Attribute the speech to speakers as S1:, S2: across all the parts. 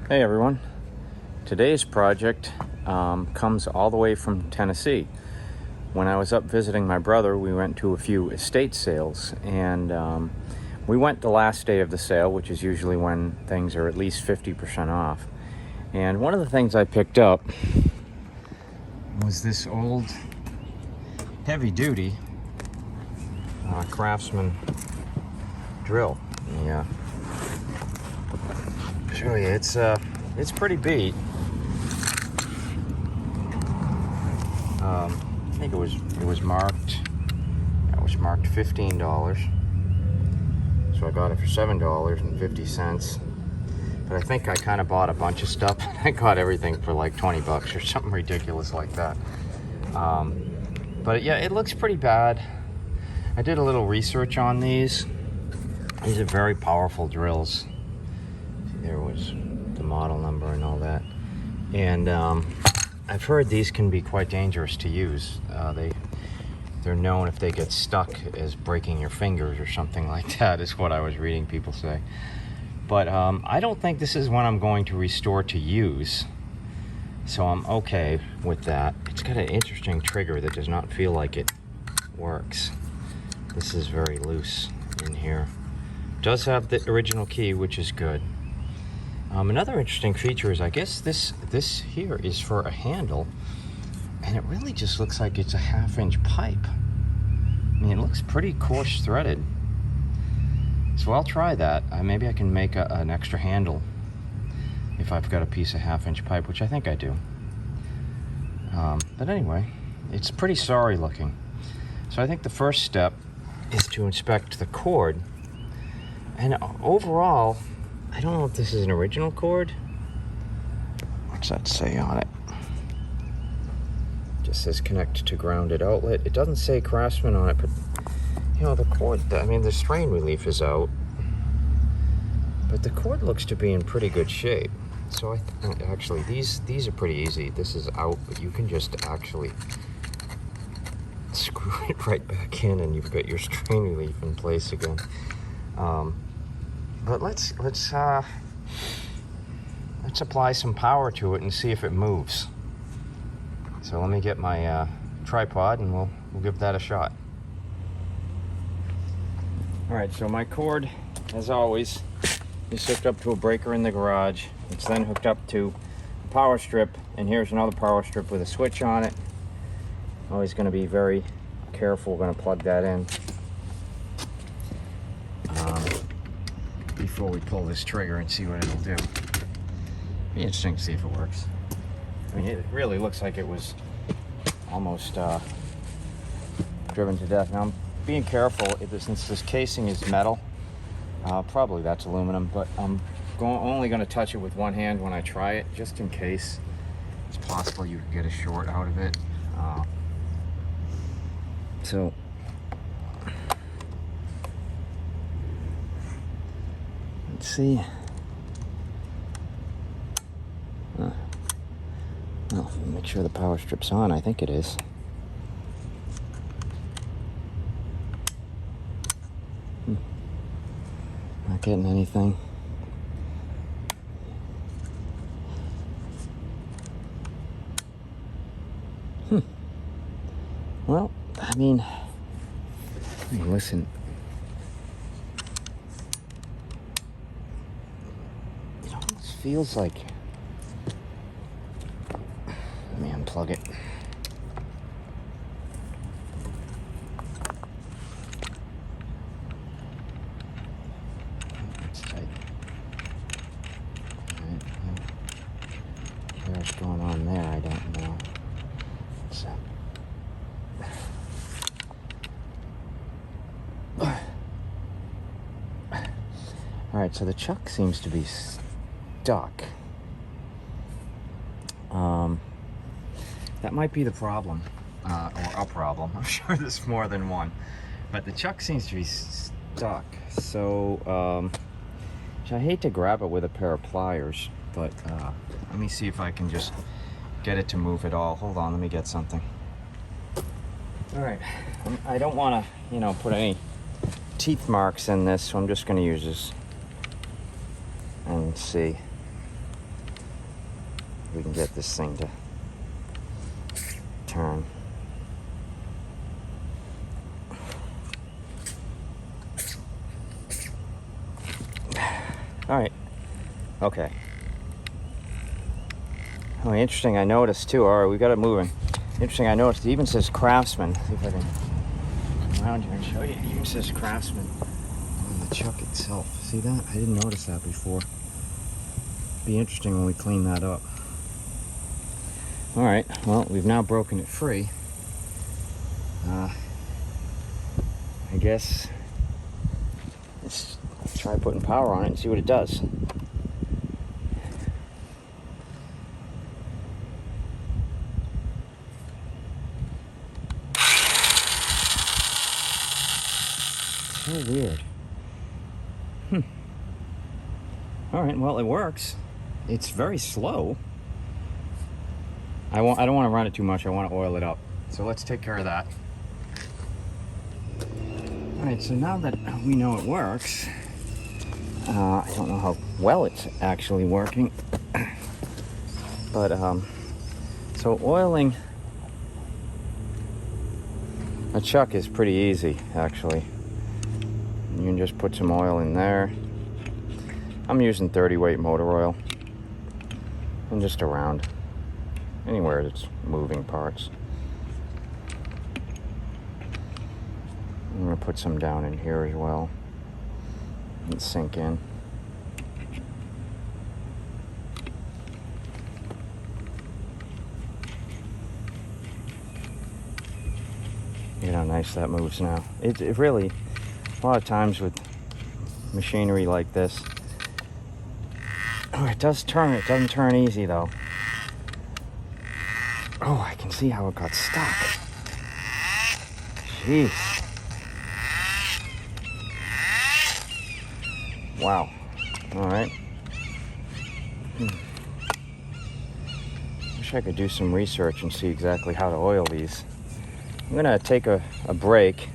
S1: Hey everyone, today's project comes all the way from Tennessee. When I was up visiting my brother, we went to a few estate sales, and we went the last day of the sale, which is usually when things are at least 50% off. And one of the things I picked up was this old heavy-duty Craftsman drill. Yeah. Show you, it's pretty beat. I think it was marked. It was marked $15, so I got it for $7.50. But I think I kind of bought a bunch of stuff. I got everything for like 20 bucks or something ridiculous like that. But yeah, it looks pretty bad. I did a little research on these. These are very powerful drills. There was the model number and all that, and I've heard these can be quite dangerous to use. They're known, if they get stuck, as breaking your fingers or something like that, is what I was reading people say. But I don't think this is one I'm going to restore to use, so I'm okay with that. It's got an interesting trigger that does not feel like it works. This is very loose in here. It does have the original key, which is good. Another interesting feature is, I guess this here is for a handle, and it really just looks like it's a 1/2-inch pipe. I mean, it looks pretty coarse threaded. So I'll try that. Maybe I can make an extra handle if I've got a piece of 1/2-inch pipe, which I think I do. But anyway, it's pretty sorry looking. So I think the first step is to inspect the cord. And overall, I don't know if this is an original cord. What's that say on it? Just says connect to grounded outlet. It doesn't say Craftsman on it, but you know, the cord, I mean, the strain relief is out, but the cord looks to be in pretty good shape. So actually, these are pretty easy. This is out, but you can just actually screw it right back in, and you've got your strain relief in place again. But let's apply some power to it and see if it moves. So let me get my tripod, and we'll give that a shot. All right, so my cord, as always, is hooked up to a breaker in the garage. It's then hooked up to a power strip, and here's another power strip with a switch on it. Always going to be very careful. We're going to plug that in before we pull this trigger and see what it'll do. Be interesting to see if it works. I mean, it really looks like it was almost driven to death. Now I'm being careful, since this casing is metal, probably that's aluminum, but I'm only going to touch it with one hand when I try it, just in case it's possible you could get a short out of it. So let's see. Well, make sure the power strip's on. I think it is. Not getting anything. Well, I mean, listen. It almost feels like. Let me unplug it. That's tight. What's going on there? I don't know. All right, so the chuck seems to be stuck. That might be the problem, or a problem. I'm sure there's more than one, but the chuck seems to be stuck. So I hate to grab it with a pair of pliers, but let me see if I can just get it to move at all. Hold on, let me get something. All right, I don't want to, put any teeth marks in this, so I'm just going to use this and see. we can get this thing to turn. All right. Okay. Oh, interesting. I noticed too. All right, we got it moving. Interesting. I noticed it even says Craftsman. See if I can come around here and show you. It even says Craftsman on the chuck itself. See that? I didn't notice that before. Be interesting when we clean that up. All right. Well, we've now broken it free. I guess let's try putting power on it and see what it does. So weird. All right, well, it works. It's very slow. I don't want to run it too much. I want to oil it up. So let's take care of that. All right, so now that we know it works, I don't know how well it's actually working, but so oiling a chuck is pretty easy, actually. You can just put some oil in there. I'm using 30 weight motor oil, and just around anywhere that's moving parts. I'm gonna put some down in here as well and sink in. You know how nice that moves now. It really, a lot of times with machinery like this, oh, it does turn. It doesn't turn easy though. Oh, I can see how it got stuck. Jeez. Wow. All right. Wish I could do some research and see exactly how to oil these. I'm gonna take a break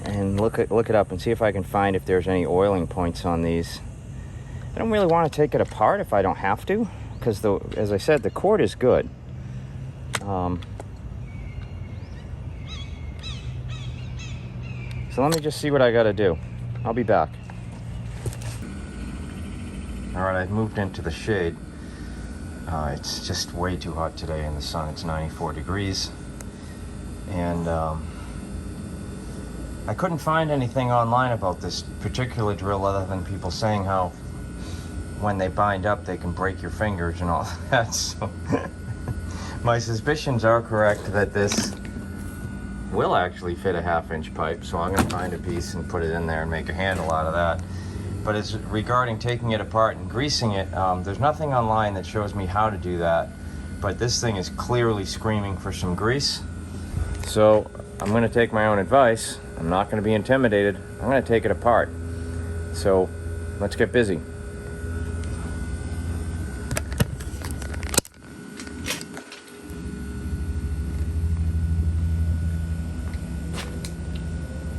S1: and look it up and see if I can find if there's any oiling points on these. I don't really want to take it apart if I don't have to, because as I said, the cord is good. So let me just see what I got to do. I'll be back. All right, I've moved into the shade. It's just way too hot today in the sun. It's 94 degrees. And I couldn't find anything online about this particular drill other than people saying how when they bind up they can break your fingers and all that. So my suspicions are correct that this will actually fit a 1/2-inch pipe, so I'm going to find a piece and put it in there and make a handle out of that. But as regarding taking it apart and greasing it, there's nothing online that shows me how to do that, but this thing is clearly screaming for some grease. So I'm going to take my own advice. I'm not going to be intimidated. I'm going to take it apart. So let's get busy.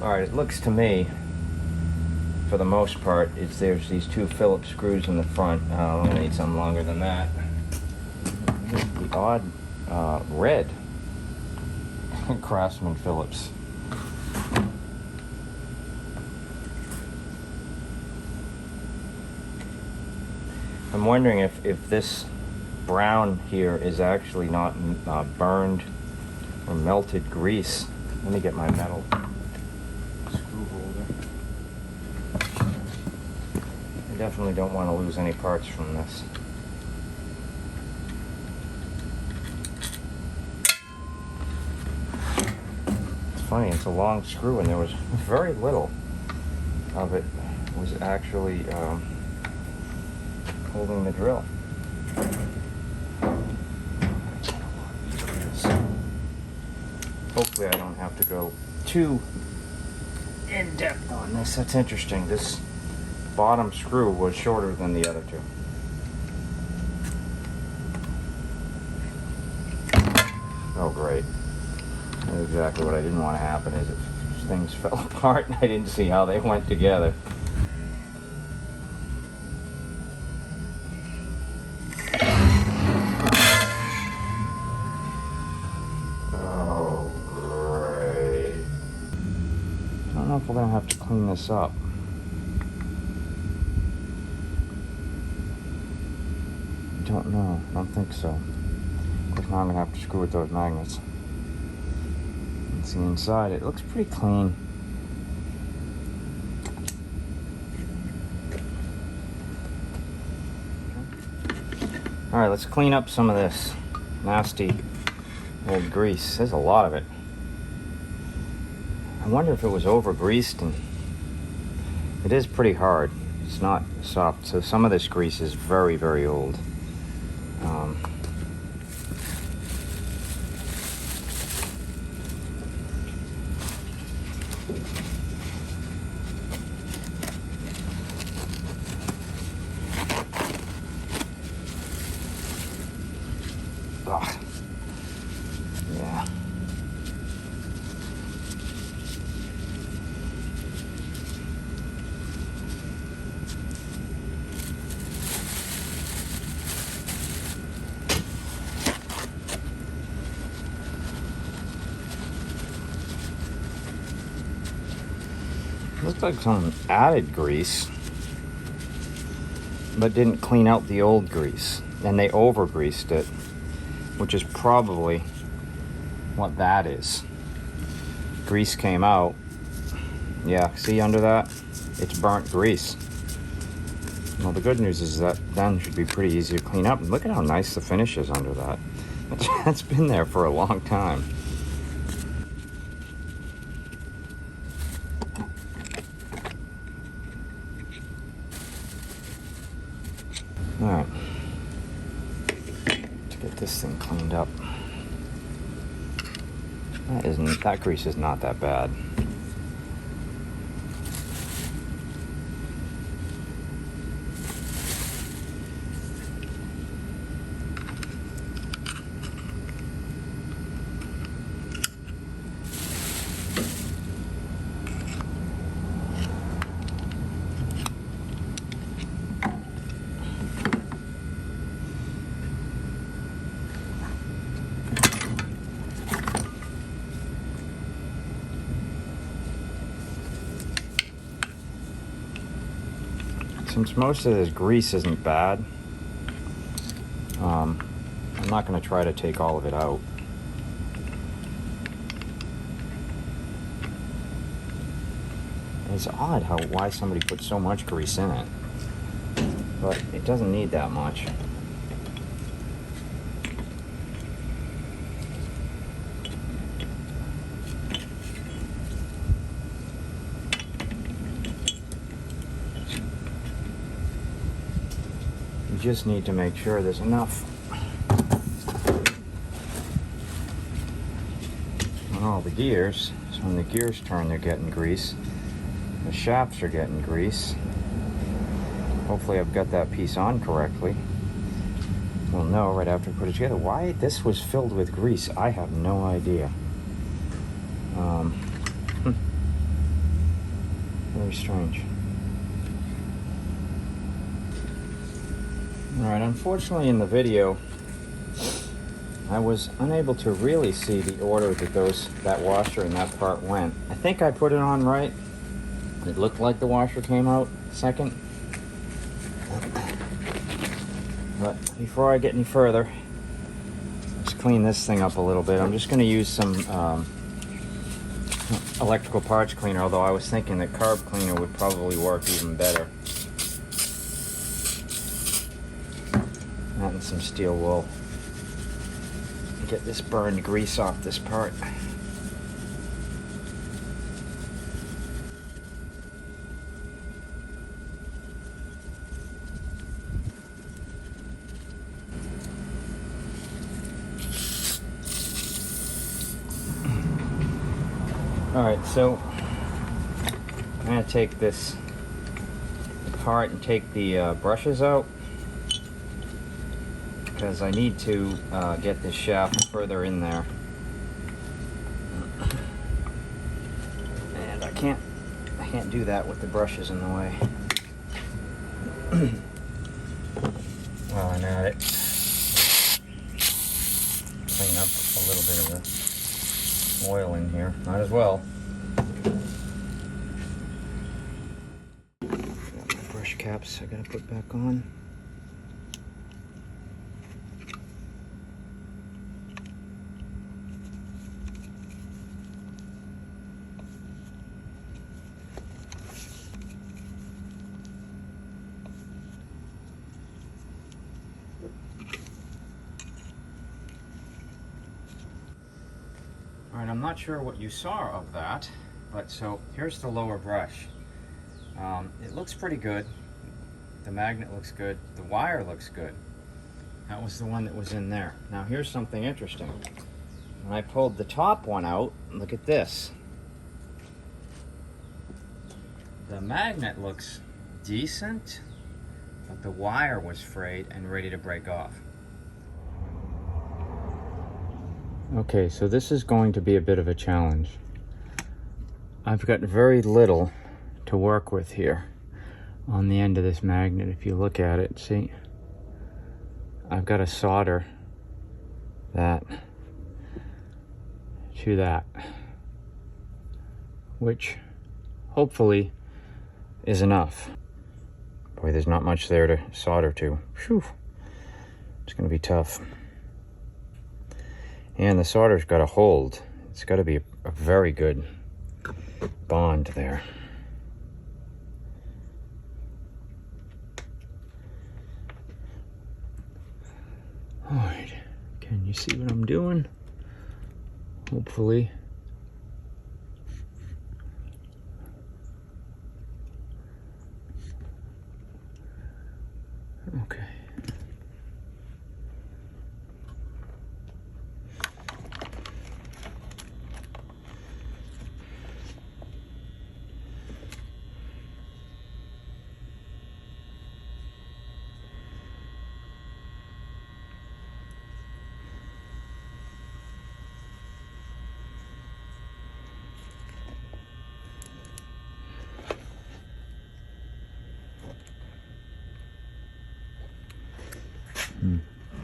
S1: All right, it looks to me, for the most part, there's these 2 Phillips screws in the front. I'm going to need something longer than that. The odd red Craftsman Phillips. I'm wondering if this brown here is actually not burned or melted grease. Let me get my metal screw holder. I definitely don't want to lose any parts from this. It's funny, it's a long screw and there was very little of it was actually holding the drill. Hopefully I don't have to go too in depth on this. That's interesting. This bottom screw was shorter than the other 2. Oh great. That's exactly what I didn't want to happen, is if things fell apart and I didn't see how they went together. clean this up? I don't know. I don't think so. Of course, now I'm gonna have to screw with those magnets. And see inside, it looks pretty clean. All right, let's clean up some of this nasty old grease. There's a lot of it. I wonder if it was over greased, and it is pretty hard. It's not soft, so some of this grease is very, very old. Ugh. Yeah. Looks like someone added grease, but didn't clean out the old grease, and they over greased it, which is probably what that is. Grease came out. Yeah, see under that? It's burnt grease. Well, the good news is that then should be pretty easy to clean up. And look at how nice the finish is under that. That's been there for a long time. All right. Let's get this thing cleaned up. That grease is not that bad. Since most of this grease isn't bad, I'm not going to try to take all of it out. It's odd why somebody put so much grease in it, but it doesn't need that much. You just need to make sure there's enough on all the gears. So when the gears turn, they're getting grease. The shafts are getting grease. Hopefully I've got that piece on correctly. We'll know right after I put it together. Why this was filled with grease, I have no idea. Very strange. Alright, unfortunately in the video, I was unable to really see the order that that washer and that part went. I think I put it on right. It looked like the washer came out second. But before I get any further, let's clean this thing up a little bit. I'm just going to use some electrical parts cleaner, although I was thinking that carb cleaner would probably work even better. And some steel wool. Get this burned grease off this part. Alright, so I'm going to take this apart and take the brushes out, because I need to get this shaft further in there. And I can't do that with the brushes in the way. While I'm at it, clean up a little bit of the oil in here. Might as well. caps I gotta put back on.
S2: All right, I'm not sure what you saw of that, but so here's the lower brush. It looks pretty good. The magnet looks good. The wire looks good. That was the one that was in there. Now here's something interesting. When I pulled the top one out, look at this. The magnet looks decent, but the wire was frayed and ready to break off. Okay, so this is going to be a bit of a challenge. I've got very little to work with here on the end of this magnet. If you look at it, see, I've got to solder that to that, which hopefully is enough. Boy, there's not much there to solder to. Whew. It's going to be tough. And the solder's got to hold. It's got to be a very good bond there. All right, can you see what I'm doing? Hopefully. Okay.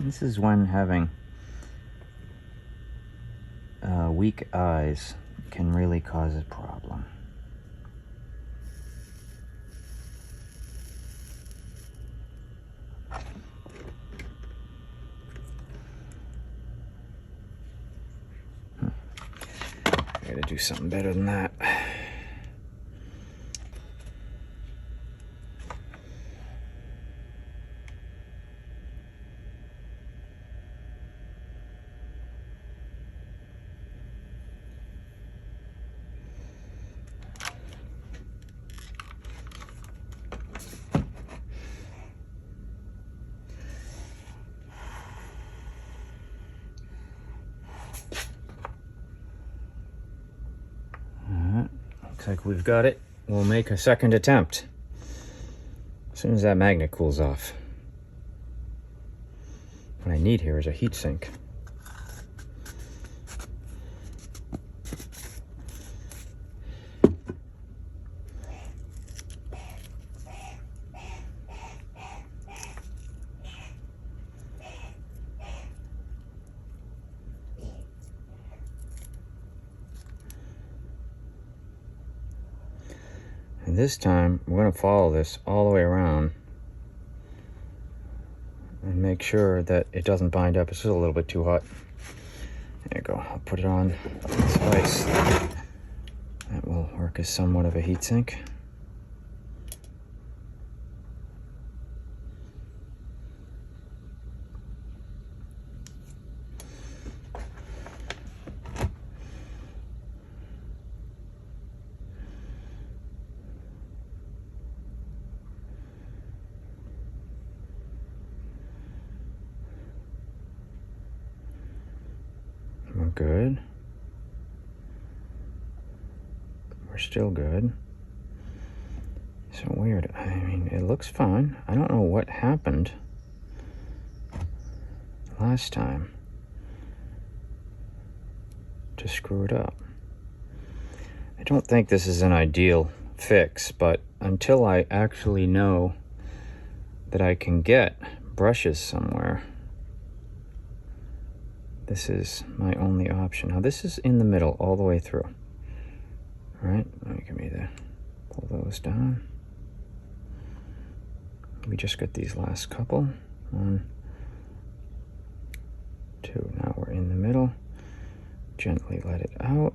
S2: This is when having weak eyes can really cause a problem. I gotta do something better than that. Looks like we've got it. We'll make a second attempt as soon as that magnet cools off. What I need here is a heat sink. And this time, we're going to follow this all the way around and make sure that it doesn't bind up. It's just a little bit too hot. There you go. I'll put it on this ice. That will work as somewhat of a heat sink. We're good. We're still good. So weird. I mean, it looks fine. I don't know what happened last time to screw it up. I don't think this is an ideal fix, but until I actually know that I can get brushes somewhere, this is my only option. Now this is in the middle all the way through. All right, let me pull those down.
S1: We just got these last couple. 1, 2. Now we're in the middle. Gently let it out.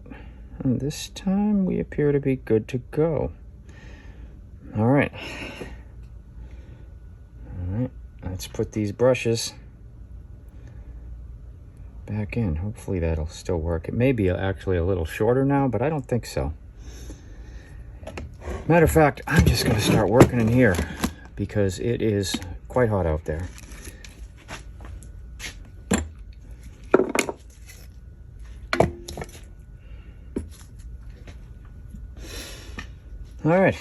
S1: And this time we appear to be good to go. All right. All right. Let's put these brushes back in. Hopefully that'll still work. It may be actually a little shorter now, but I don't think so. Matter of fact, I'm just going to start working in here because it is quite hot out there. All right.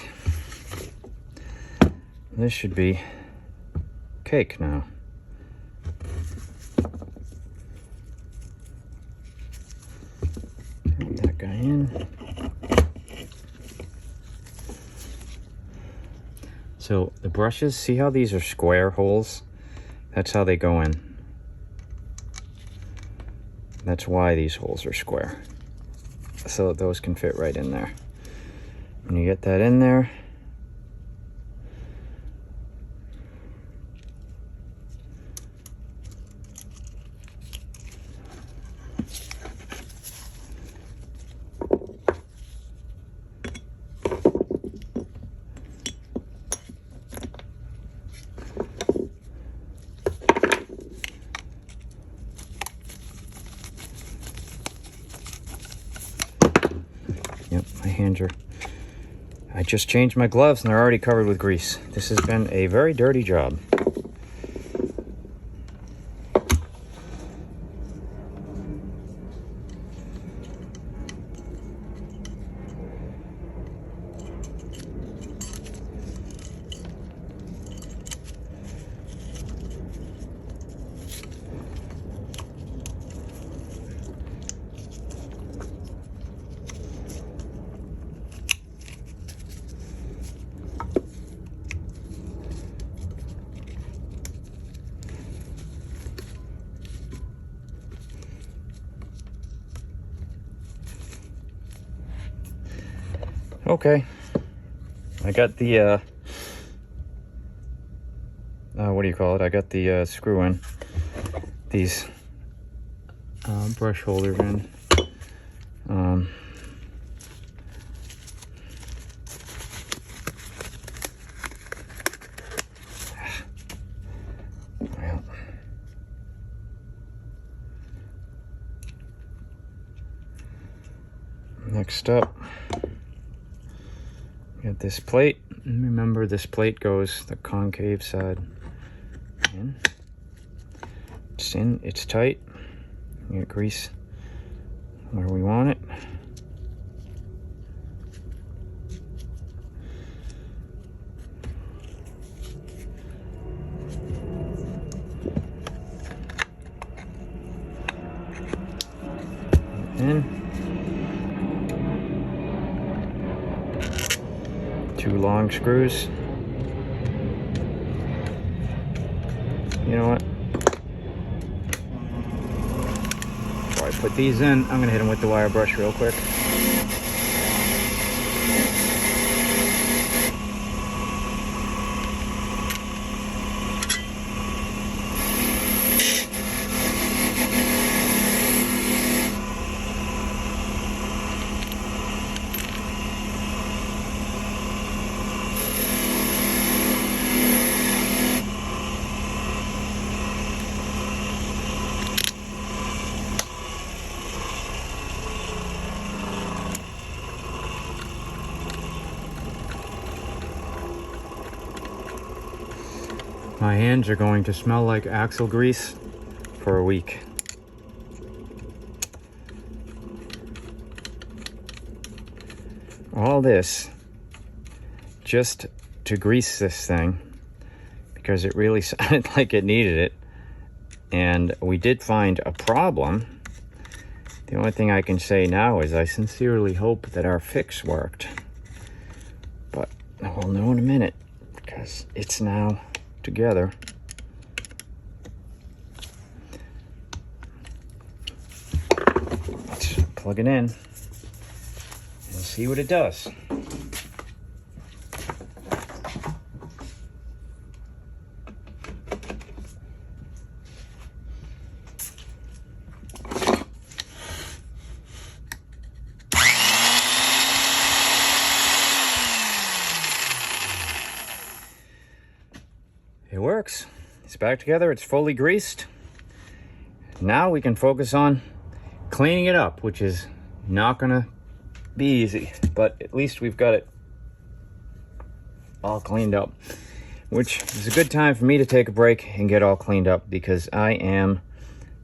S1: This should be cake now. Put that guy in. So the brushes, see how these are square holes? That's how they go in. That's why these holes are square. So that those can fit right in there. When you get that in there, yep, my hands are, I just changed my gloves and they're already covered with grease. This has been a very dirty job. Okay, I got the, what do you call it? I got the screw in, these brush holders in. Well, next up, got this plate. And remember, this plate goes the concave side in. It's in, it's tight. You get grease where we want it. In. 2 long screws. You know what? Before I put these in, I'm gonna hit them with the wire brush real quick. My hands are going to smell like axle grease for a week. All this just to grease this thing because it really sounded like it needed it. And we did find a problem. The only thing I can say now is I sincerely hope that our fix worked. But we'll know in a minute because it's now together. Let's plug it in and see what it does.
S2: works. It's back together. It's fully greased. Now we can focus on cleaning it up, which is not gonna be easy, but at least we've got it all cleaned up, which is a good time for me to take a break and get all cleaned up because I am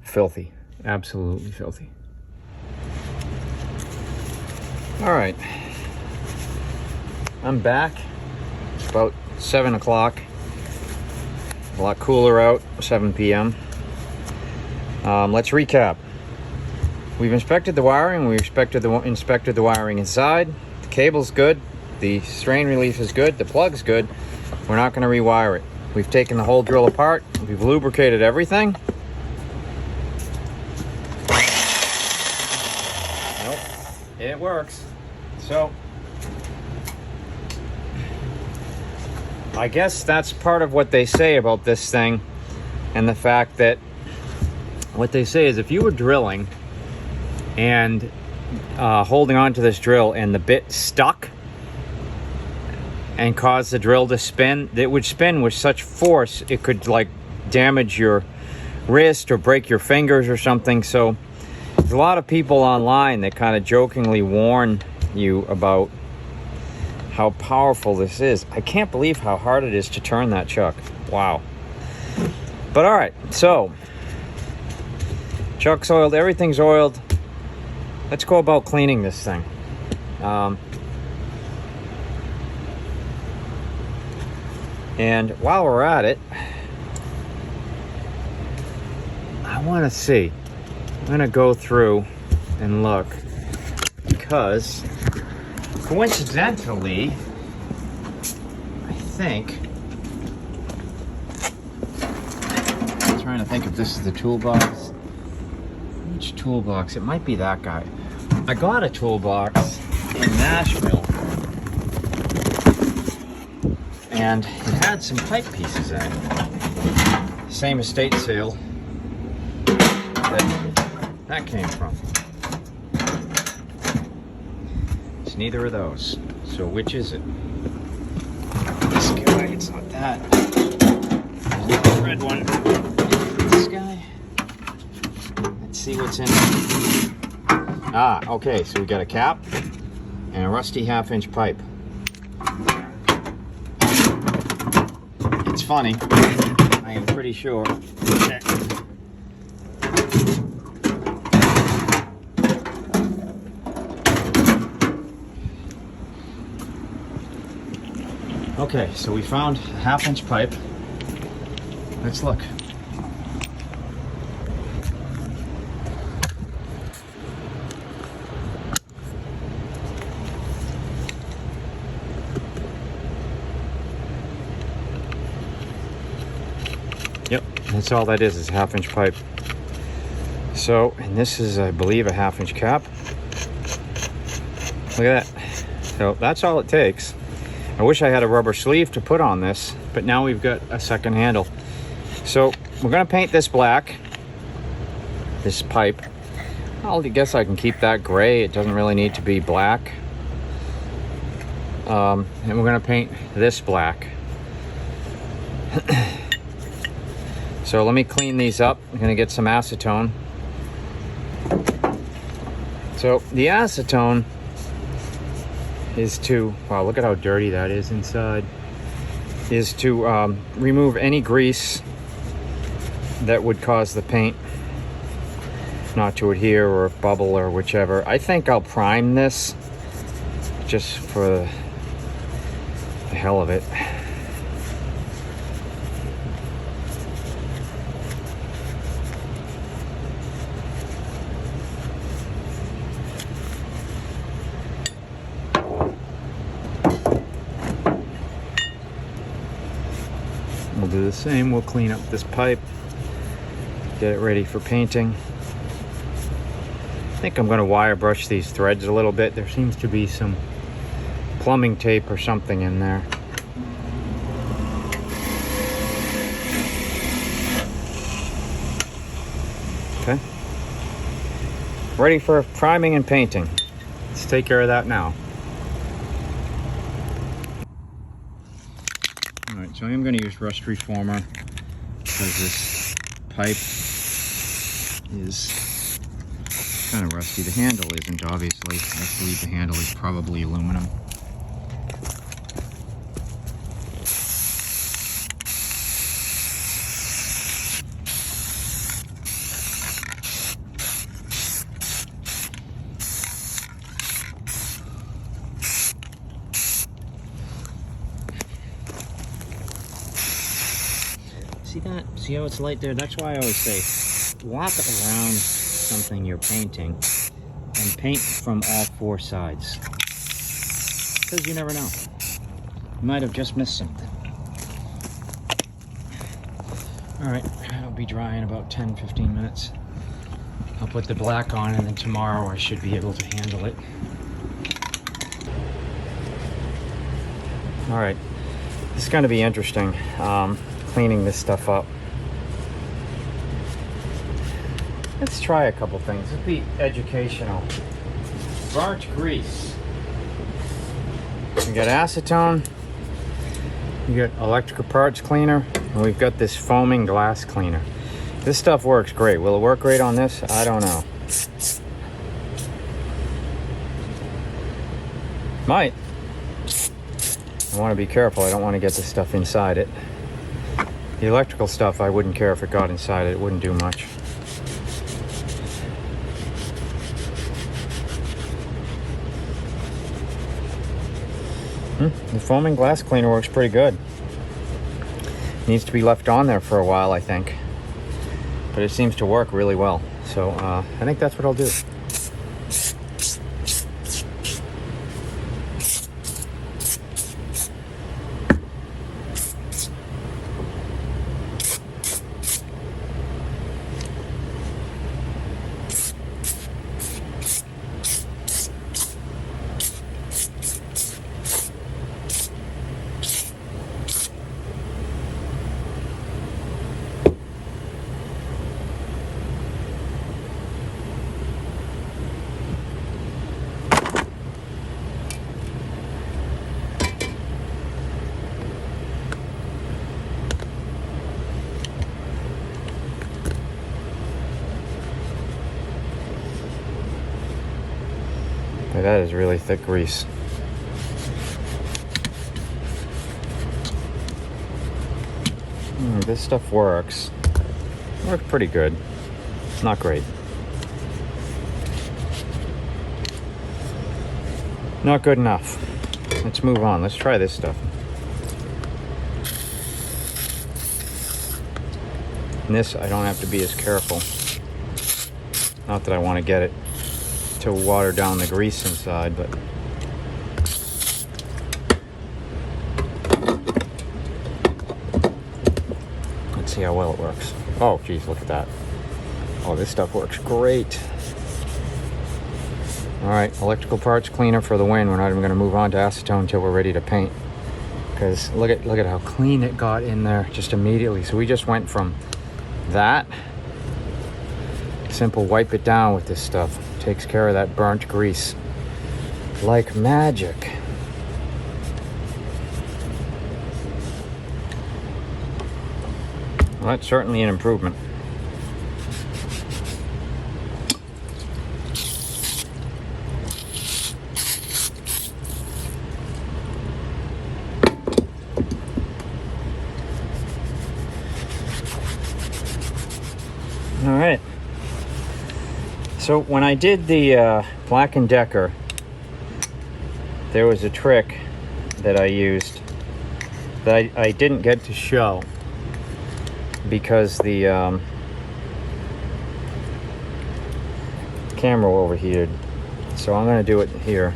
S2: filthy, absolutely filthy. All right, I'm back. It's about 7 o'clock. A lot cooler out, 7 p.m. Let's recap. We've inspected the wiring. We inspected the wiring inside. The cable's good. The strain relief is good. The plug's good. We're not going to rewire it. We've taken the whole drill apart. We've lubricated everything. Nope, it works. So, I guess that's part of what they say about this thing, and the fact that what they say is if you were drilling and holding on to this drill and the bit stuck and caused the drill to spin, it would spin with such force it could like damage your wrist or break your fingers or something. So there's a lot of people online that kind of jokingly warn you about how powerful this is. I can't believe how hard it is to turn that chuck. Wow. But all right, so chuck's oiled, everything's oiled. Let's go about cleaning this thing. And while we're at it, I want to see. I'm going to go through and look because coincidentally, I think, I'm trying to think if this is the toolbox. Which toolbox? It might be that guy. I got a toolbox in Nashville and it had some pipe pieces in it. Same estate sale that came from. It's neither of those. So which is it? This guy, it's not that. There's no red one. This guy. Let's see what's in it. Ah, okay, so we got a cap and a rusty 1/2-inch pipe. It's funny, I am pretty sure. Okay. Okay, so we found a 1/2-inch pipe. Let's look. Yep, that's all that is 1/2-inch pipe. So, and this is, I believe, a 1/2-inch cap. Look at that. So that's all it takes. I wish I had a rubber sleeve to put on this, but now we've got a second handle. So we're gonna paint this black, this pipe. I guess I can keep that gray. It doesn't really need to be black. And we're gonna paint this black. So let me clean these up. I'm gonna get some acetone. So the acetone is to, wow, look at how dirty that is inside, is to remove any grease that would cause the paint not to adhere or bubble or whichever. I think I'll prime this just for the hell of it. We'll do the same. We'll clean up this pipe, get it ready for painting. I think I'm going to wire brush these threads a little bit. There seems to be some plumbing tape or something in there. Okay. Ready for priming and painting. Let's take care of that now. Alright, so I am going to use rust reformer
S1: because this pipe is kind of rusty. The handle isn't, obviously. I believe the handle is probably aluminum. See that? See how it's light there? That's why I always say, walk around something you're painting and paint from all four sides. Because you never know. You might have just missed something. Alright, it'll be dry in about 10-15 minutes. I'll put the black on and then tomorrow I should be able to handle it. Alright, this is going to be interesting. Cleaning this stuff up. Let's try a couple things. Let's be educational. Burnt grease. You got acetone, you got electrical parts cleaner, and we've got this foaming glass cleaner. This stuff works great. Will it work great on this? I don't know. Might. I want to be careful. I don't want to get this stuff inside it. The electrical stuff, I wouldn't care if it got inside it. It wouldn't do much. The foaming glass cleaner works pretty good. Needs to be left on there for a while, I think. But it seems to work really well. So I think that's what I'll do. That is really thick grease. This stuff works. Works pretty good. It's not great. Not good enough. Let's move on. Let's try this stuff. And this, I don't have to be as careful. Not that I want to get it to water down the grease inside, but let's see how well it works. Oh geez, look at that. Oh, this stuff works great. All right, electrical parts cleaner for the win. We're not even going to move on to acetone until we're ready to paint, because look at how clean it got in there just immediately. So we just went from that simple wipe it down with this stuff. Takes care of that burnt grease like magic. Well, that's certainly an improvement. All right. So when I did the Black & Decker, there was a trick that I used that I didn't get to show because the camera overheated. So I'm going to do it here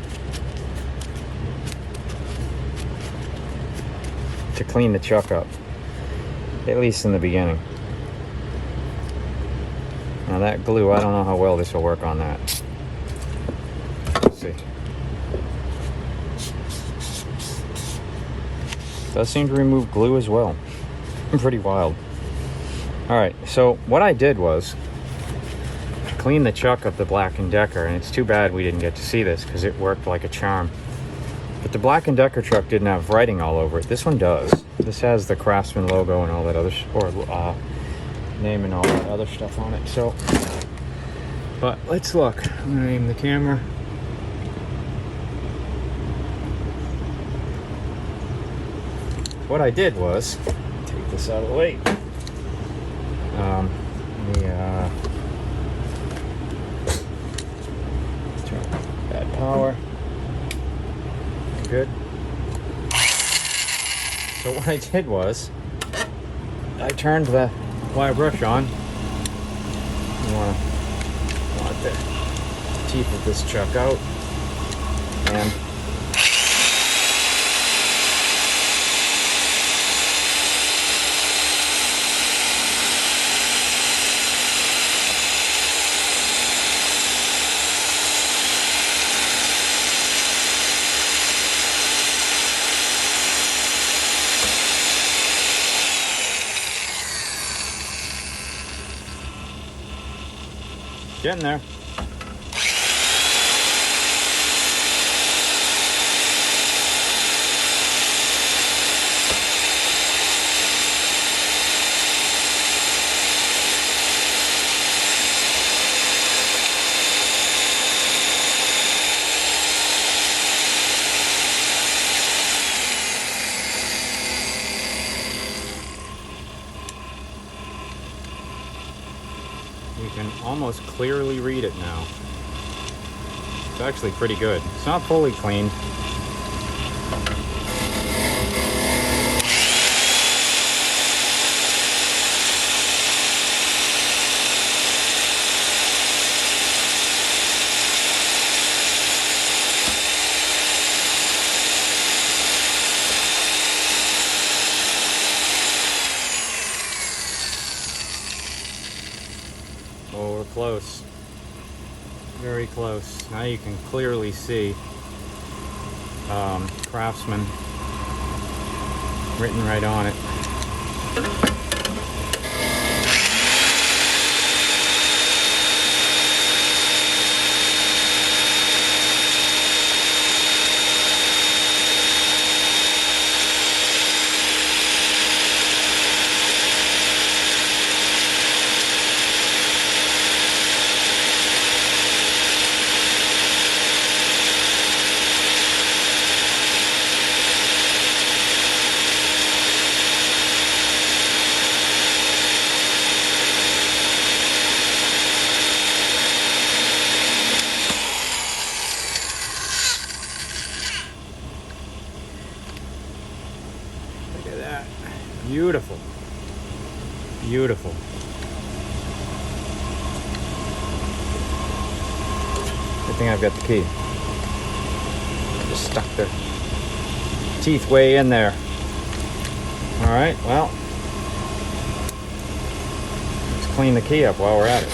S1: to clean the chuck up, at least in the beginning. Now that glue, I don't know how well this will work on that. Let's see. Does seem to remove glue as well. Pretty wild. Alright, so what I did was clean the chuck of the Black & Decker, and it's too bad we didn't get to see this because it worked like a charm. But the Black & Decker truck didn't have writing all over it. This one does. This has the Craftsman logo and all that other name and all that other stuff on it. So, but let's look. I'm gonna aim the camera. What I did was take this out of the way. Turn bad power. Good. So what I did was I turned the wire brush on. You want the teeth of this chuck out, and getting there. You can almost clearly read it now. It's actually pretty good. It's not fully cleaned. Oh, we're close. Very close. Now you can clearly see Craftsman written right on it. Look at that. Beautiful. Beautiful. Good thing I've got the key. Just stuck the teeth way in there. All right, well, let's clean the key up while we're at it.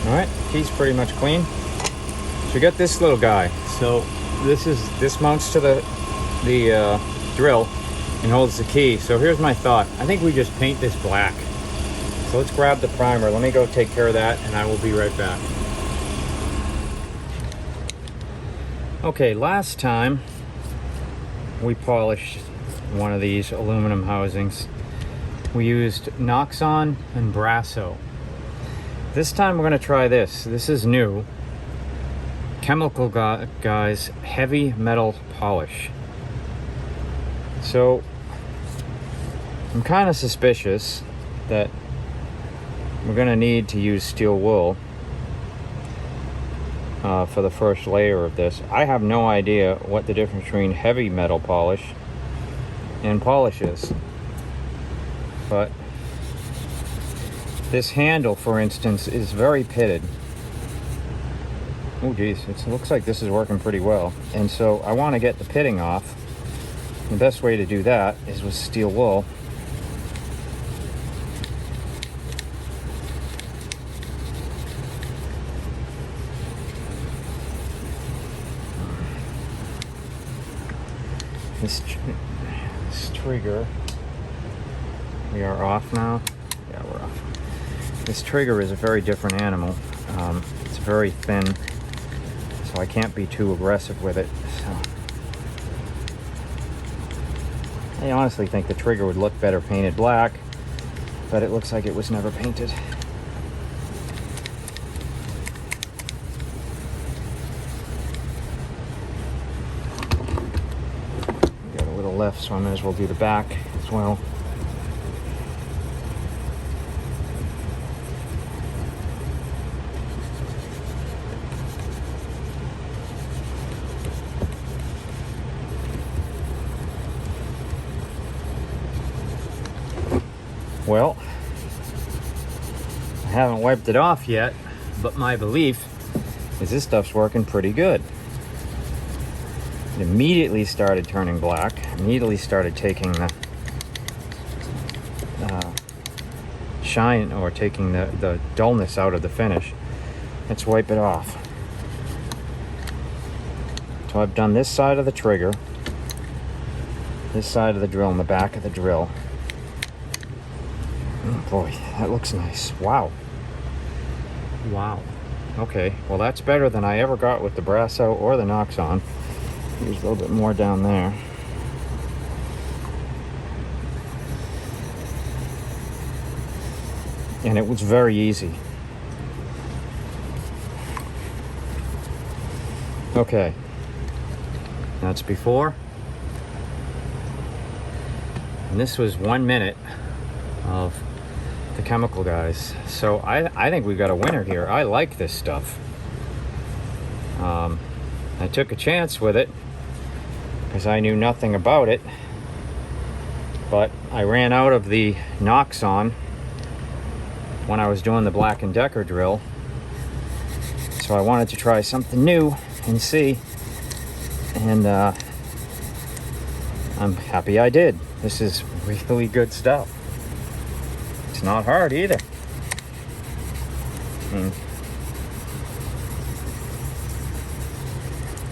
S1: Alright, key's pretty much clean. So you got this little guy. So this mounts to the drill and holds the key. So here's my thought. I think we just paint this black. So let's grab the primer. Let me go take care of that and I will be right back. Okay, last time we polished one of these aluminum housings. We used Noxon and Brasso.
S2: This time we're going to try this. This is new. Chemical Guys Heavy Metal Polish. So I'm kind of suspicious that we're going to need to use steel wool for the first layer of this. I have no idea what the difference between heavy metal polish and polish is. But this handle, for instance, is very pitted. Oh geez, it looks like this is working pretty well. And so I want to get the pitting off. The best way to do that is with steel wool. This trigger, we are off now. Yeah, we're off. This trigger is a very different animal. It's very thin, so I can't be too aggressive with it. So I honestly think the trigger would look better painted black, but it looks like it was never painted. Got a little left, so I might as well do the back as well. Well, I haven't wiped it off yet, but my belief is this stuff's working pretty good. It immediately started turning black, immediately started taking the shine, or taking the dullness out of the finish. Let's wipe it off. So I've done this side of the trigger, this side of the drill, and the back of the drill. Oh boy, that looks nice. Wow. Wow. Okay, well that's better than I ever got with the Brasso or the Noxon. Use a little bit more down there. And it was very easy. Okay. That's before. And this was 1 minute of the Chemical Guys. So I think we've got a winner here. I like this stuff. I took a chance with it because I knew nothing about it, but I ran out of the Noxon when I was doing the Black & Decker drill, so I wanted to try something new and see, and I'm happy I did. This is really good stuff. It's not hard either.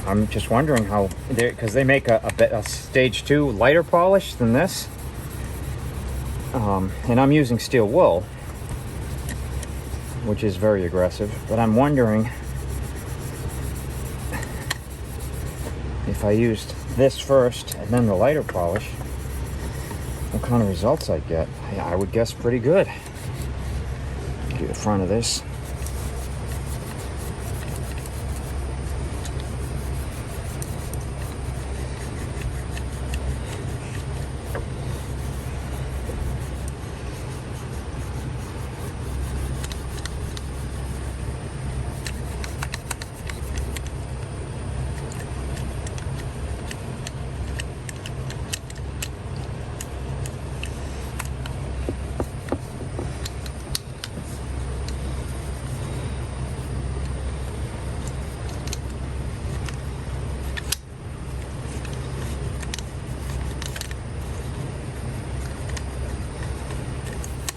S2: I'm just wondering how, because they make a stage 2 lighter polish than this, and I'm using steel wool, which is very aggressive, but I'm wondering if I used this first and then the lighter polish, what kind of results I'd get. Yeah, I would guess pretty good. Do the front of this.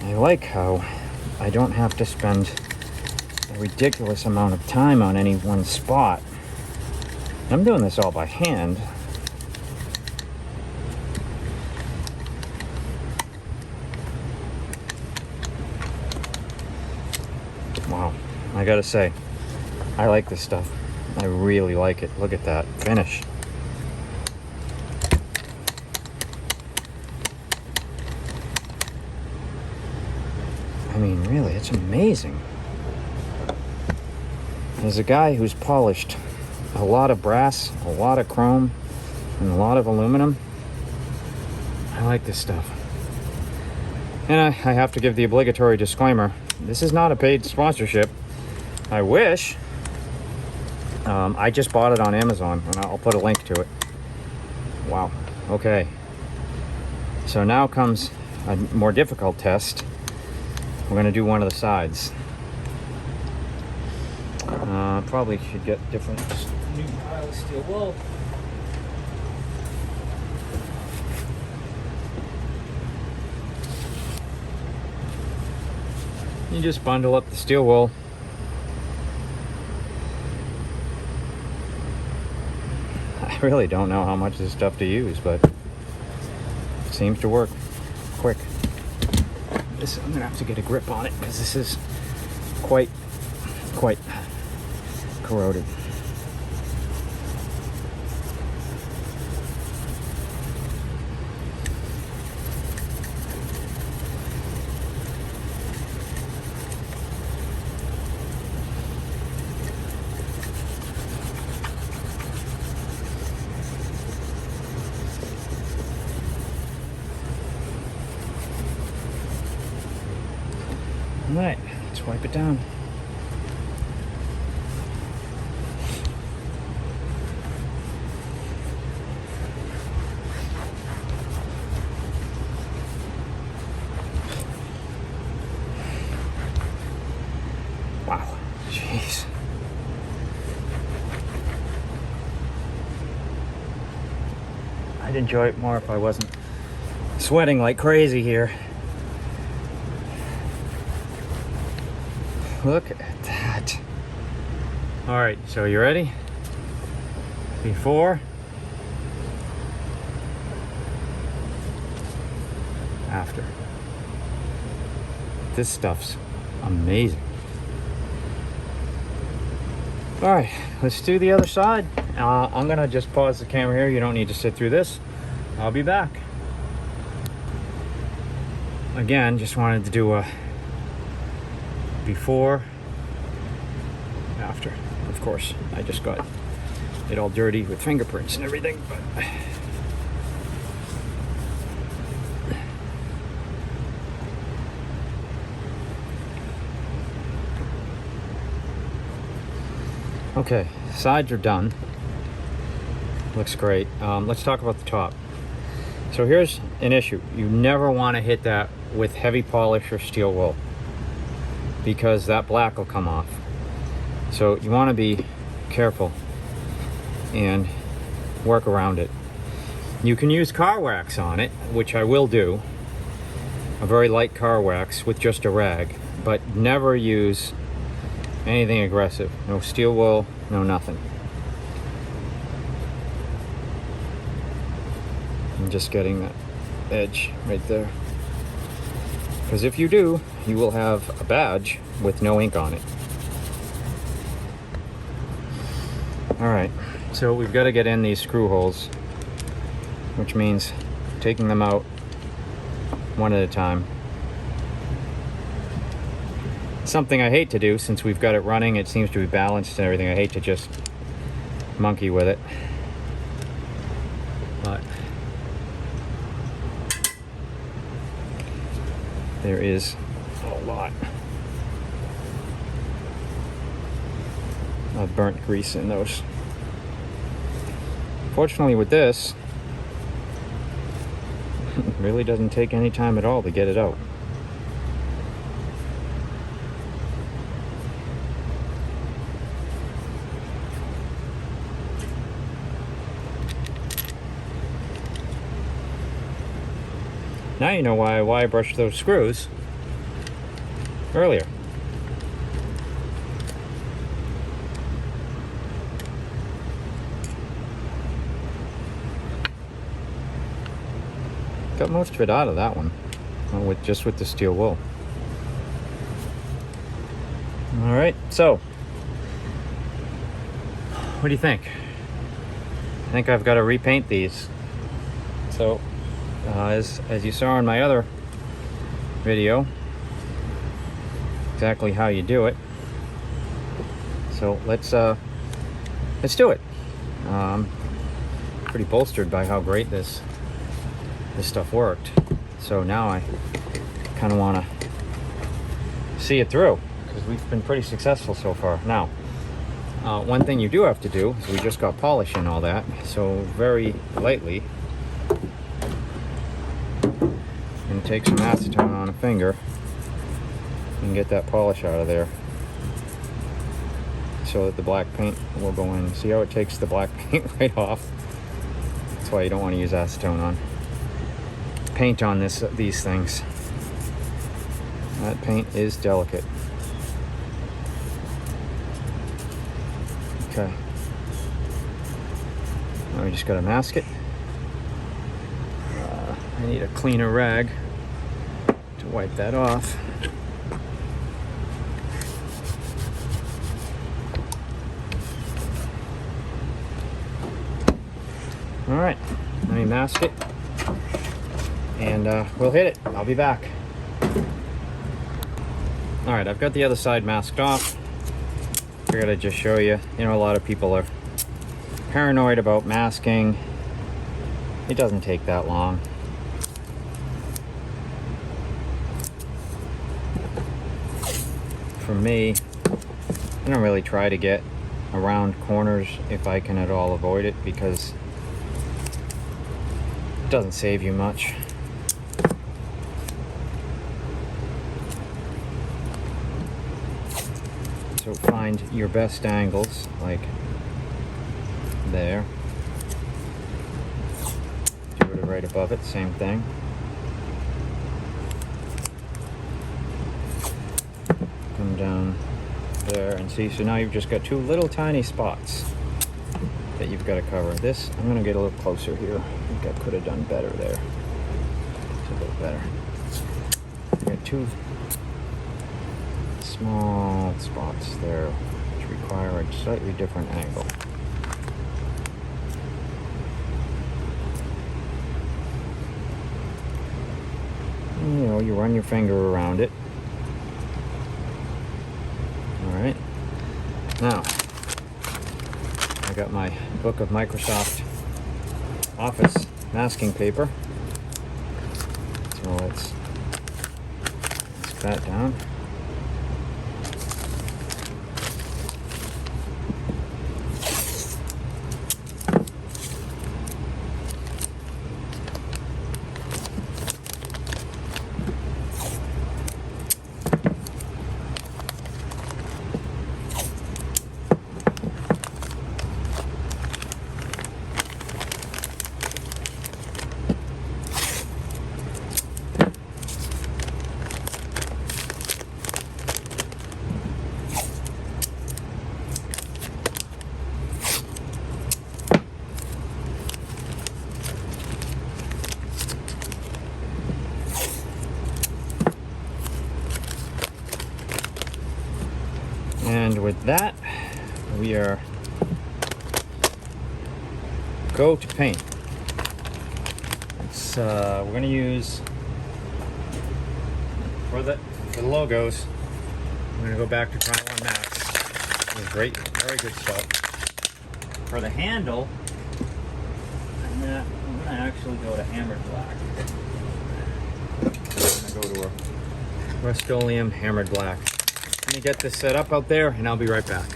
S2: I like how I don't have to spend a ridiculous amount of time on any one spot. I'm doing this all by hand. Wow, I gotta say, I like this stuff. I really like it. Look at that finish. I mean, really, it's amazing. There's a guy who's polished a lot of brass, a lot of chrome, and a lot of aluminum. I like this stuff. And I have to give the obligatory disclaimer. This is not a paid sponsorship. I wish. I just bought it on Amazon, and I'll put a link to it. Wow. Okay. So now comes a more difficult test. We're going to do one of the sides. Probably should get different new pile of steel wool. You just bundle up the steel wool. I really don't know how much of this stuff to use, but it seems to work quick. I'm gonna have to get a grip on it because this is quite corroded. All right, let's wipe it down. Wow, jeez. I'd enjoy it more if I wasn't sweating like crazy here. Look at that. All right, so you ready? Before, after. This stuff's amazing. All right, let's do the other side. I'm gonna just pause the camera here. You don't need to sit through this. I'll be back. Again, just wanted to do a before, after. Of course, I just got it all dirty with fingerprints and everything, but okay, sides are done. Looks great. Let's talk about the top. So here's an issue. You never want to hit that with heavy polish or steel wool, because that black will come off. So you want to be careful and work around it. You can use car wax on it, which I will do, a very light car wax with just a rag, but never use anything aggressive. No steel wool, no nothing. I'm just getting that edge right there. Because if you do, you will have a badge with no ink on it. All right, so we've got to get in these screw holes, which means taking them out one at a time. Something I hate to do since we've got it running. It seems to be balanced and everything. I hate to just monkey with it. But there is a lot of burnt grease in those. Fortunately with this, it really doesn't take any time at all to get it out. Now you know why I brushed those screws earlier. Got most of it out of that one, just with the steel wool. All right, so what do you think? I think I've got to repaint these. So as you saw in my other video, exactly how you do it. So let's do it. Pretty bolstered by how great this stuff worked. So now I kind of want to see it through, because we've been pretty successful so far. Now, one thing you do have to do is, we just got polish and all that, so very lightly, and take some acetone on a finger and get that polish out of there, so that the black paint will go in. See how it takes the black paint right off? That's why you don't want to use acetone on paint on these things. That paint is delicate. Okay. Now we just gotta mask it. I need a cleaner rag to wipe that off. All right, let me mask it, and we'll hit it. I'll be back. All right, I've got the other side masked off. Figured I'd just show you. You know, a lot of people are paranoid about masking. It doesn't take that long. For me, I don't really try to get around corners if I can at all avoid it, because it doesn't save you much. So find your best angles, like there. Do it right above it, same thing. Come down there and see. So now you've just got two little tiny spots that you've got to cover. This, I'm going to get a little closer here. I think I could have done better there. It's a little better. You got two small spots there, which require a slightly different angle. And, you know, you run your finger around it. All right. Now, I got my book of Microsoft Office masking paper. So let's mask that down. And with that, we are go to paint. It's, we're going to use for the logos. I'm going to go back to Try One Max. It was great, very good stuff. For the handle, I'm going to actually go to hammered black. I'm going to go to a Rust-Oleum hammered black. Let me get this set up out there, and I'll be right back.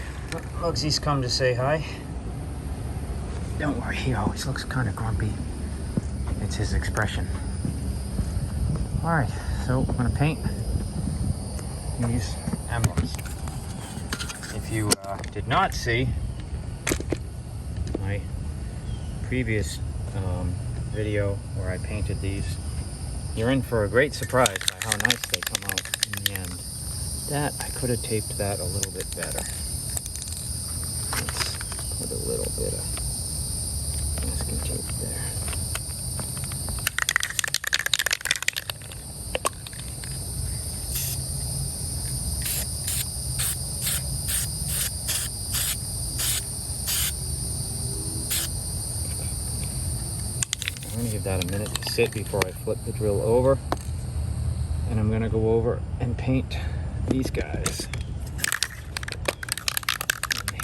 S2: Mugsy's come to say hi. Don't worry, he always looks kind of grumpy. It's his expression. All right, so I'm gonna paint these emblems. If you did not see my previous video where I painted these, you're in for a great surprise by how nice they come out in the end. That, I could have taped that a little bit better. Let's put a little bit of masking tape there. I'm going to give that a minute to sit before I flip the drill over. And I'm going to go over and paint these guys.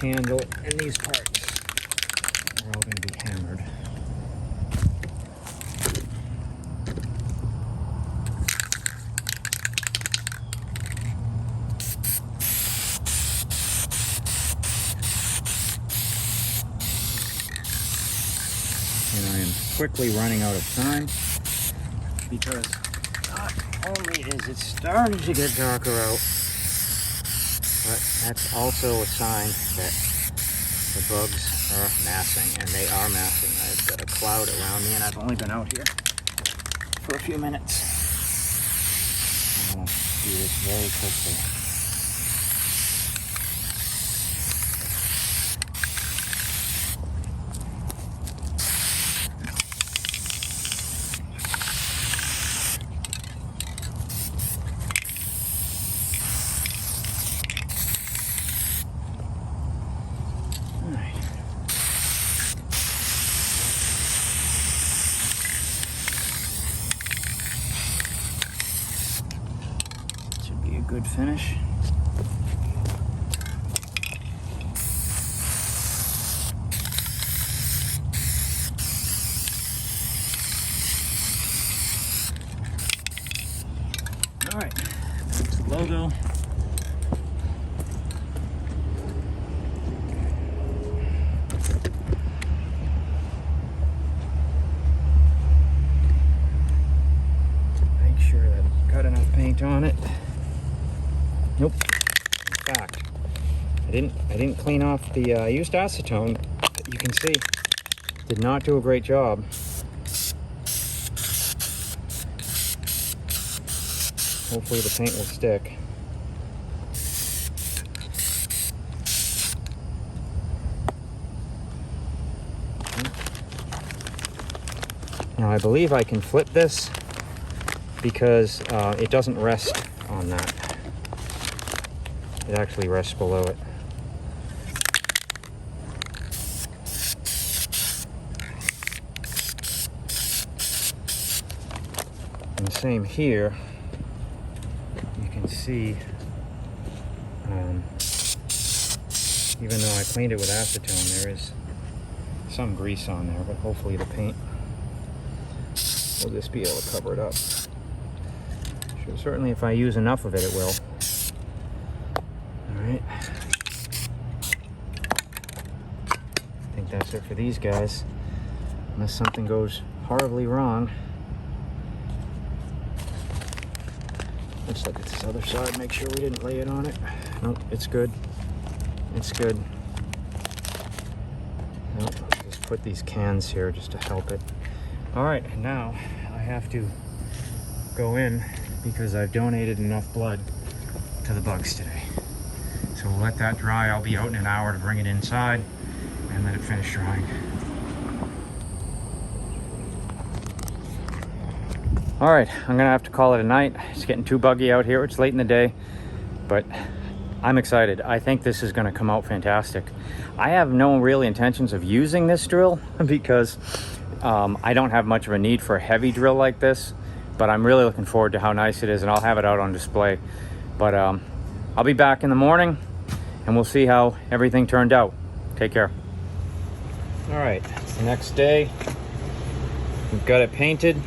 S2: handle, and these parts are all going to be hammered. And I am quickly running out of time because not only is it starting to get darker out, but that's also a sign that the bugs are massing, and they are massing. I've got a cloud around me, and I've only been out here for a few minutes. I'm going to do this very quickly. Good finish. All right, that's the logo. Make sure that I've got enough paint on it. Nope. In fact, I didn't clean off the. I used acetone. You can see, did not do a great job. Hopefully the paint will stick. Now I believe I can flip this because it doesn't rest on that. It actually rests below it. And same here. You can see, even though I cleaned it with acetone, there is some grease on there, but hopefully the paint will just be able to cover it up. Sure, certainly if I use enough of it, it will. Alright. I think that's it for these guys. Unless something goes horribly wrong. Let's look at this other side, make sure we didn't lay it on it. Nope, it's good. It's good. Nope, just put these cans here just to help it. Alright, and now I have to go in because I've donated enough blood to the bugs today. So we'll let that dry. I'll be out in an hour to bring it inside and let it finish drying. All right, I'm gonna have to call it a night. It's getting too buggy out here. It's late in the day, but I'm excited. I think this is gonna come out fantastic. I have no real intentions of using this drill because I don't have much of a need for a heavy drill like this, but I'm really looking forward to how nice it is, and I'll have it out on display. But I'll be back in the morning and we'll see how everything turned out. Take care. All right, it's the next day. We've got it painted.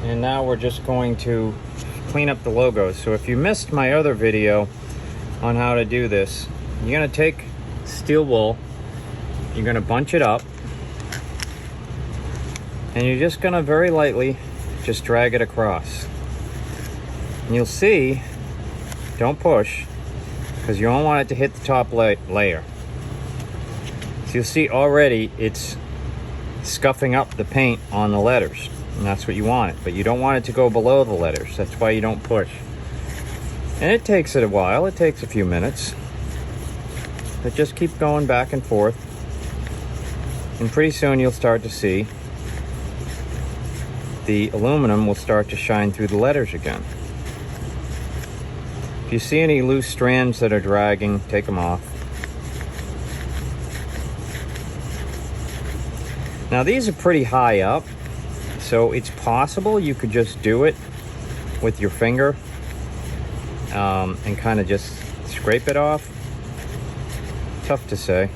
S2: And now we're just going to clean up the logos. So if you missed my other video on how to do this, you're gonna take steel wool, you're gonna bunch it up, and you're just gonna very lightly just drag it across. And you'll see, don't push, because you don't want it to hit the top layer. So you'll see already it's scuffing up the paint on the letters. And that's what you want it, but you don't want it to go below the letters. That's why you don't push. And it takes it a while, it takes a few minutes, but just keep going back and forth, and pretty soon you'll start to see the aluminum will start to shine through the letters again. If you see any loose strands that are dragging, take them off. Now these are pretty high up, so it's possible you could just do it with your finger and kind of just scrape it off.
S1: Tough to say.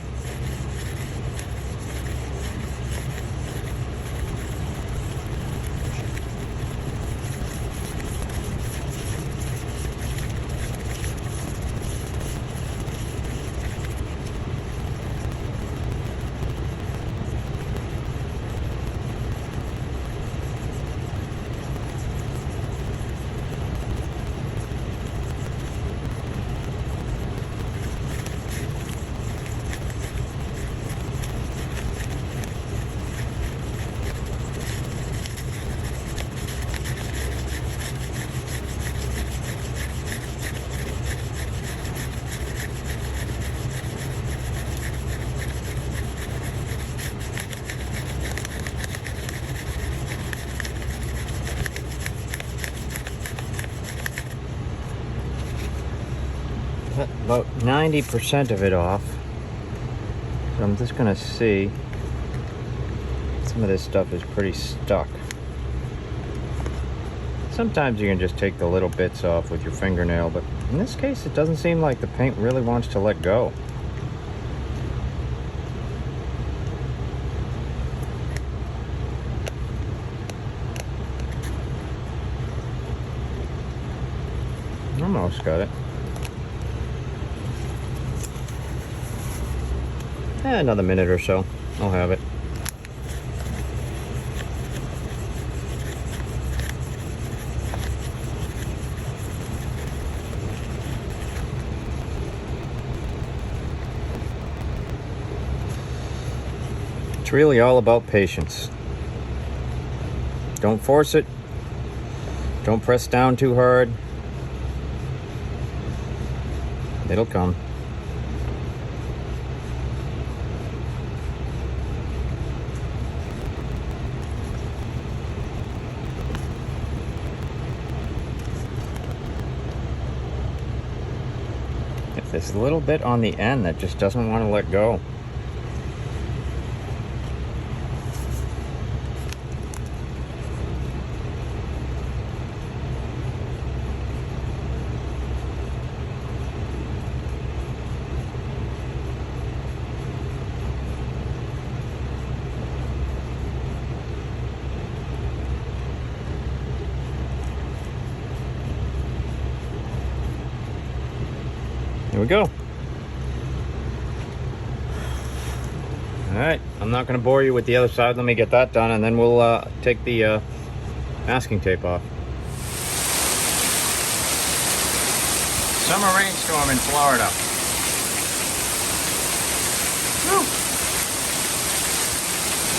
S1: About 90% of it off. So I'm just gonna see. Some of this stuff is pretty stuck. Sometimes you can just take the little bits off with your fingernail, but in this case it doesn't seem like the paint really wants to let go. Almost got it. Another minute or so, I'll have it. It's really all about patience. Don't force it. Don't press down too hard. It'll come. This little bit on the end that just doesn't want to let go. Here we go. All right, I'm not going to bore you with the other side. Let me get that done, and then we'll take the masking tape off. Summer rainstorm in Florida. Woo.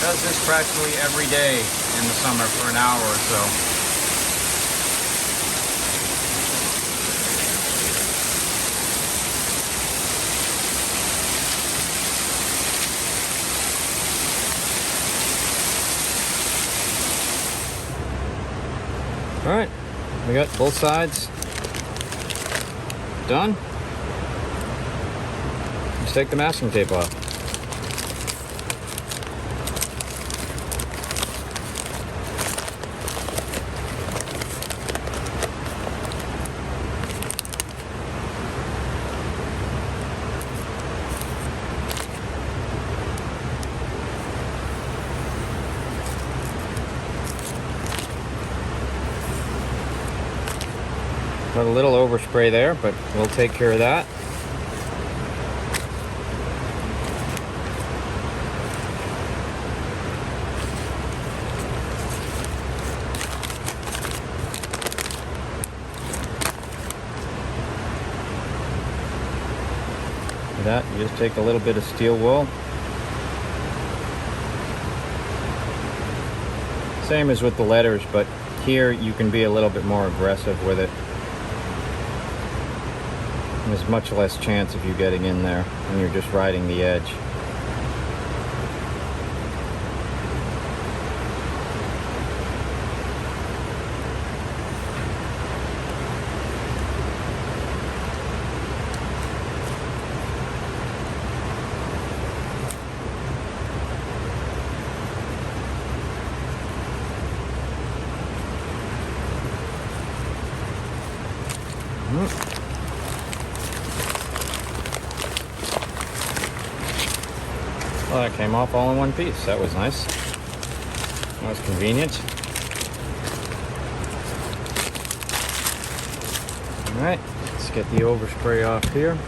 S1: Does this practically every day in the summer for an hour or so. All right, we got both sides done. Let's take the masking tape off. Got a little overspray there, but we'll take care of that. For that, you just take a little bit of steel wool. Same as with the letters, but here you can be a little bit more aggressive with it. There's much less chance of you getting in there when you're just riding the edge.
S2: Well, that came off all in one piece. That was nice. That was convenient. All right, let's get the overspray off here.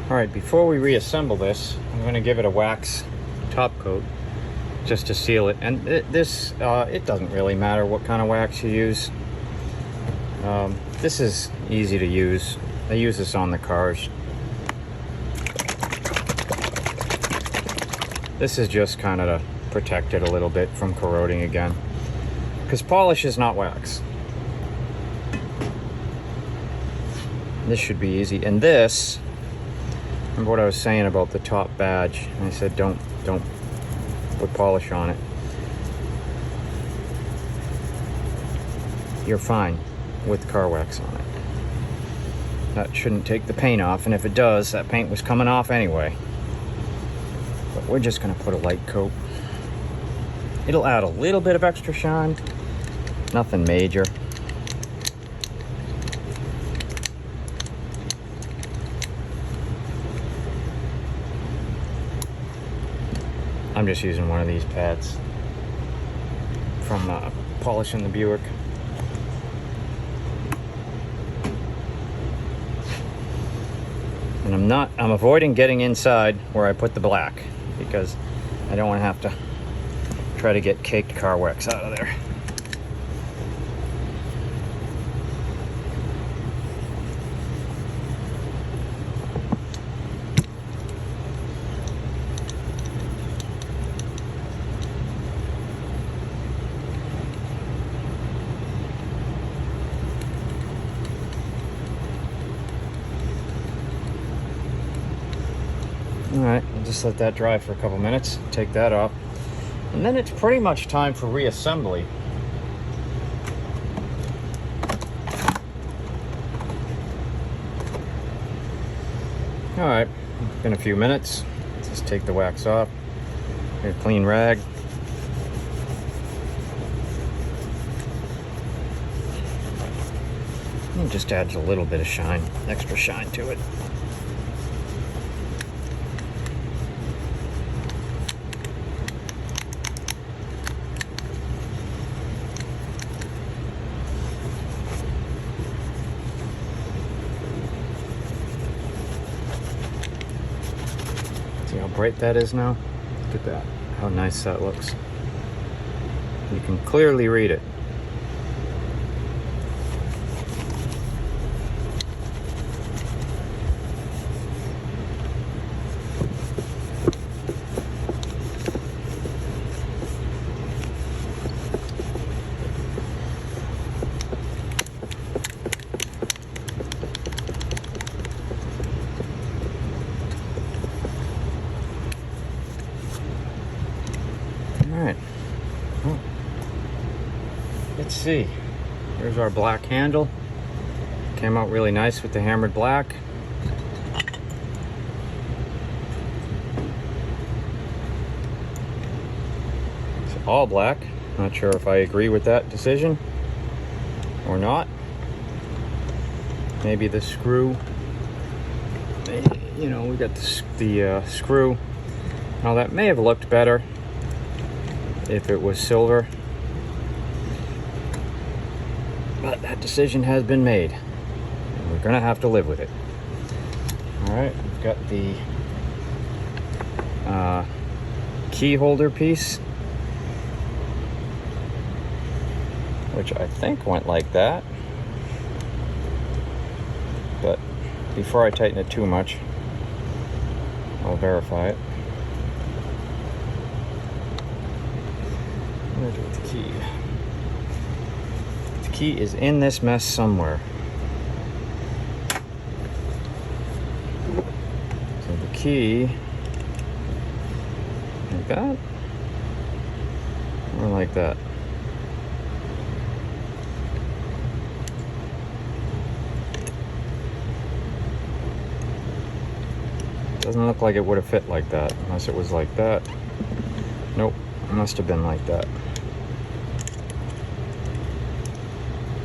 S2: All right, before we reassemble this, I'm going to give it a wax top coat just to seal it. And it doesn't really matter what kind of wax you use. This is easy to use. I use this on the cars. This is just kind of to protect it a little bit from corroding again, because polish is not wax. This should be easy. And this, remember what I was saying about the top badge? I said don't put polish on it. You're fine with car wax on it. That shouldn't take the paint off, and if it does, that paint was coming off anyway. But we're just gonna put a light coat. It'll add a little bit of extra shine, nothing major. I'm just using one of these pads from polishing the Buick. And I'm avoiding getting inside where I put the black, because I don't want to have to try to get caked car wax out of there. All right, I'll just let that dry for a couple minutes, take that off, and then it's pretty much time for reassembly. All right, it's been a few minutes. Let's just take the wax off. Get a clean rag. It just adds a little bit of shine, extra shine to it. See how bright that is now? Look at that, how nice that looks. You can clearly read it. Alright, well, let's see. Here's our black handle. Came out really nice with the hammered black. It's all black. Not sure if I agree with that decision or not. Maybe the screw, you know, we got the screw. Now that may have looked better if it was silver, but that decision has been made, and we're gonna have to live with it. All right, we've got the key holder piece. which I think went like that. But before I tighten it too much, I'll verify it. Where's the key? The key is in this mess somewhere. So the key, like that, or like that. Doesn't look like it would have fit like that, unless it was like that. Nope, it must have been like that.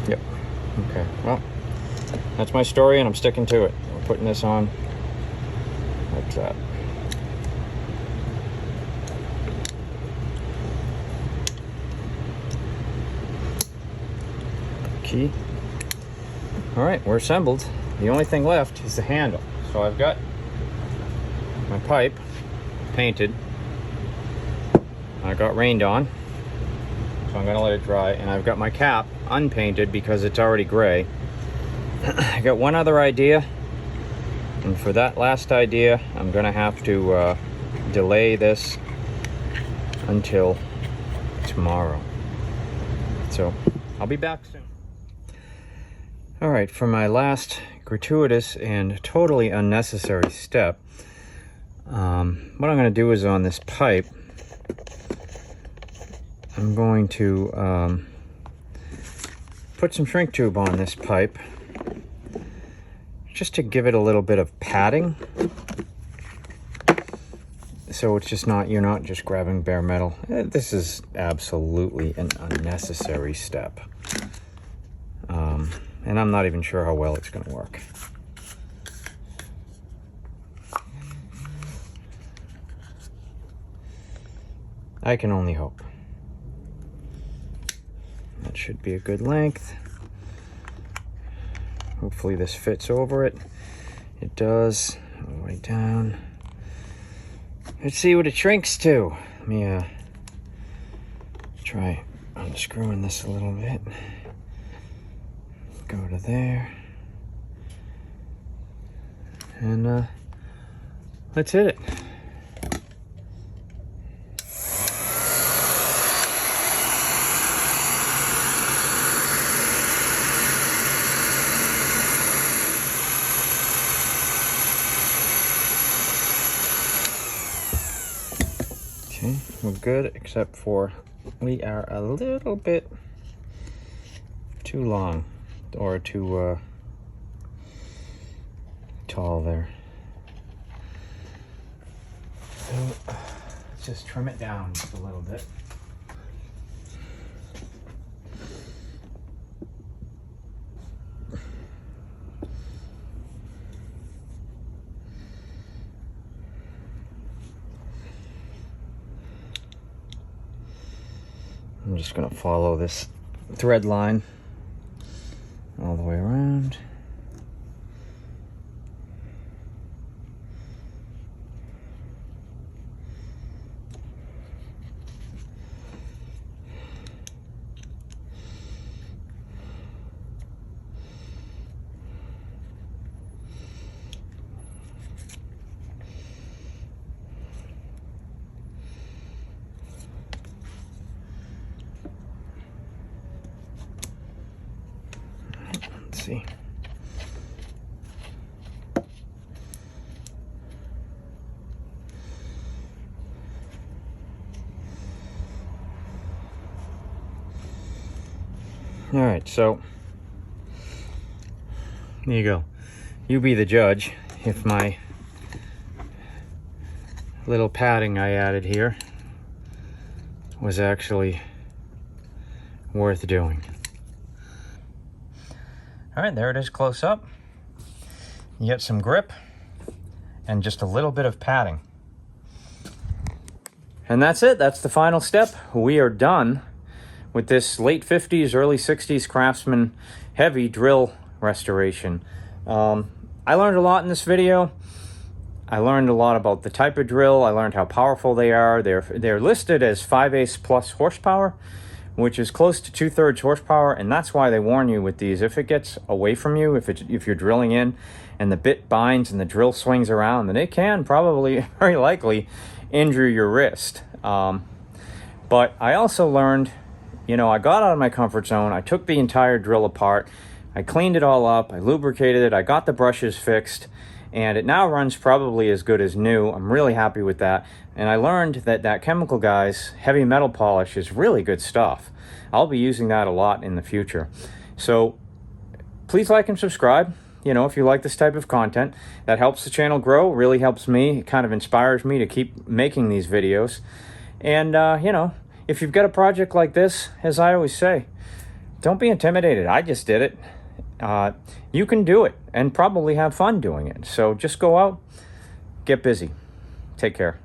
S2: Yep, okay, well, that's my story and I'm sticking to it. We're putting this on like that. Key. All right, we're assembled. The only thing left is the handle. So I've got my pipe painted. I got rained on, so I'm gonna let it dry, and I've got my cap unpainted because it's already gray. I got one other idea, and for that last idea I'm gonna have to delay this until tomorrow. So I'll be back soon. All right, for my last gratuitous and totally unnecessary step, what I'm going to do is on this pipe, I'm going to put some shrink tube on this pipe just to give it a little bit of padding, so it's just not, you're not just grabbing bare metal. This is absolutely an unnecessary step, and I'm not even sure how well it's going to work. I can only hope. That should be a good length. Hopefully this fits over it. It does, all the way down. Let's see what it shrinks to. Let me try unscrewing this a little bit. Go to there. And let's hit it. Okay, we're good, except for we are a little bit too long or too tall there. So let's just trim it down just a little bit. I'm just going to follow this thread line all the way around. See. All right, so there you go. You be the judge if my little padding I added here was actually worth doing. All right, there it is close up. You get some grip and just a little bit of padding. And that's it, that's the final step. We are done with this late 50s, early 60s Craftsman heavy drill restoration. I learned a lot in this video. I learned a lot about the type of drill. I learned how powerful they are. They're listed as 5/8 plus horsepower,
S1: which is close to 2/3 horsepower, and that's why they warn you with these. If it gets away from you, if you're drilling in and the bit binds and the drill swings around, then it can probably, very likely, injure your wrist. But I also learned, you know, I got out of my comfort zone. I took the entire drill apart. I cleaned it all up. I lubricated it. I got the brushes fixed, and it now runs probably as good as new. I'm really happy with that. And I learned that Chemical Guys heavy metal polish is really good stuff. I'll be using that a lot in the future. So please like and subscribe. You know, if you like this type of content, that helps the channel grow, really helps me. It kind of inspires me to keep making these videos. And, you know, if you've got a project like this, as I always say, don't be intimidated. I just did it. You can do it and probably have fun doing it. So just go out, get busy. Take care.